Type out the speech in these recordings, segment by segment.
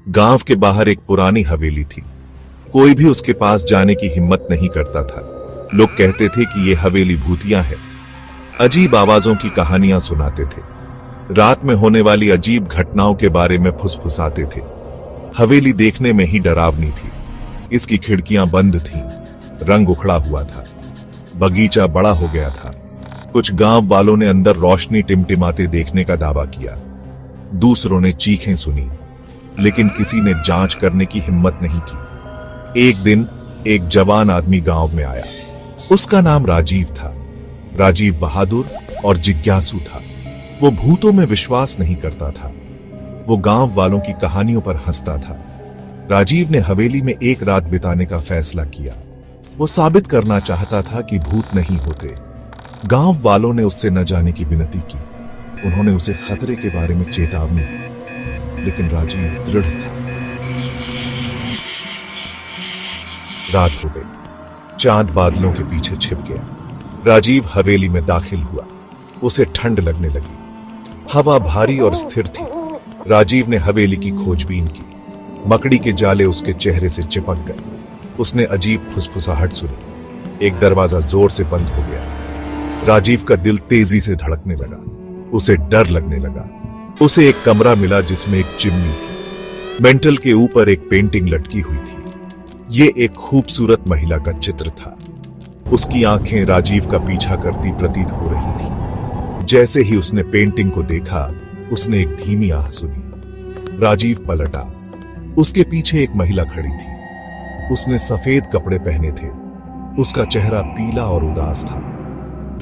गांव के बाहर एक पुरानी हवेली थी। कोई भी उसके पास जाने की हिम्मत नहीं करता था। लोग कहते थे कि ये हवेली भूतिया है। अजीब आवाजों की कहानियां सुनाते थे। रात में होने वाली अजीब घटनाओं के बारे में फुसफुसाते थे। हवेली देखने में ही डरावनी थी। इसकी खिड़कियां बंद थीं, रंग उखड़ा हुआ था, बगीचा बड़ा हो गया था। कुछ गांव वालों ने अंदर रोशनी टिमटिमाते देखने का दावा किया। दूसरों ने चीखें सुनी, लेकिन किसी ने जांच करने की हिम्मत नहीं की। एक दिन एक जवान आदमी गांव में आया। उसका नाम राजीव था। राजीव बहादुर और जिज्ञासु था। वो भूतों में विश्वास नहीं करता था। वो गांव वालों की कहानियों पर हंसता था। राजीव ने हवेली में एक रात बिताने का फैसला किया। वो साबित करना चाहता था कि भूत नहीं होते। गांव वालों ने उससे न जाने की विनती की। उन्होंने उसे खतरे के बारे में चेतावनी दी, लेकिन राजीव दृढ़ था। रात हो गई। चांद बादलों के पीछे छिप गया। राजीव हवेली में दाखिल हुआ। उसे ठंड लगने लगी। हवा भारी और स्थिर थी। राजीव ने हवेली की खोजबीन की। मकड़ी के जाले उसके चेहरे से चिपक गए। उसने अजीब फुसफुसाहट सुनी। एक दरवाजा जोर से बंद हो गया। राजीव का दिल तेजी से धड़कने लगा। उसे डर लगने लगा। उसे एक कमरा मिला जिसमें एक चिमनी थी। मेंटल के ऊपर एक पेंटिंग लटकी हुई थी। ये एक खूबसूरत महिला का चित्र था। उसकी आंखें राजीव का पीछा करती प्रतीत हो रही थी। जैसे ही उसने पेंटिंग को देखा, उसने एक धीमी आह सुनी। राजीव पलटा। उसके पीछे एक महिला खड़ी थी। उसने सफेद कपड़े पहने थे। उसका चेहरा पीला और उदास था।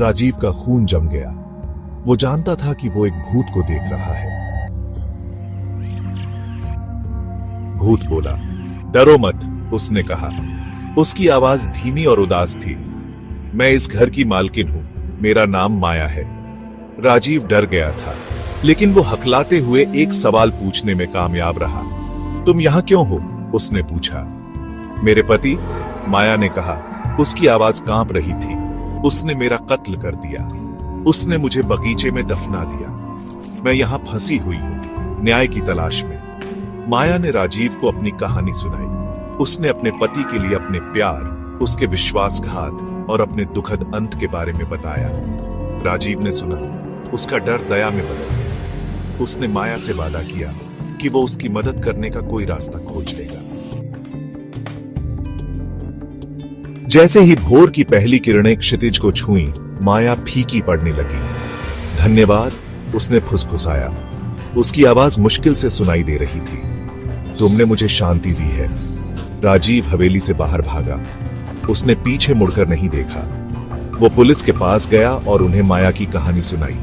राजीव का खून जम गया। वो जानता था कि वो एक भूत को देख रहा है। भूत बोला, डरो मत, उसने कहा। उसकी आवाज धीमी और उदास थी। मैं इस घर की मालकिन हूं। मेरा नाम माया है। राजीव डर गया था, लेकिन वो हकलाते हुए एक सवाल पूछने में कामयाब रहा। तुम यहां क्यों हो? उसने पूछा। मेरे पति, माया ने कहा। उसकी आवाज कांप रही थी। उसने मेरा कत्ल कर दिया। उसने मुझे बगीचे में दफना दिया। मैं यहां फंसी हुई हूं, न्याय की तलाश में। माया ने राजीव को अपनी कहानी सुनाई। उसने अपने पति के लिए अपने प्यार, उसके विश्वासघात और अपने दुखद अंत के बारे में बताया। राजीव ने सुना। उसका डर दया में बदल गया। उसने माया से वादा किया कि वो उसकी मदद करने का कोई रास्ता खोज लेगा। जैसे ही भोर की पहली किरणें क्षितिज को छुईं, माया फीकी पड़ने लगी। धन्यवाद, उसने फुसफुसाया। उसकी आवाज मुश्किल से सुनाई दे रही थी। तुमने मुझे शांति दी है। राजीव हवेली से बाहर भागा। उसने पीछे मुड़कर नहीं देखा। वो पुलिस के पास गया और उन्हें माया की कहानी सुनाई।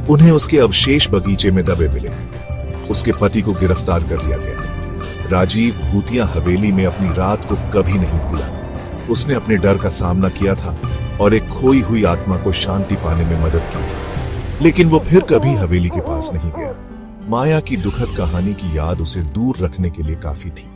उन्हें उसके अवशेष बगीचे में दबे मिले। उसके पति को गिरफ्तार कर लिया गया। राजीव भूतिया हवेली में अपनी रात को कभी नहीं भूला। उसने अपने डर का सामना किया था और एक खोई हुई आत्मा को शांति पाने में मदद की थी। लेकिन वो फिर कभी हवेली के पास नहीं गया। माया की दुखद कहानी की याद उसे दूर रखने के लिए काफी थी।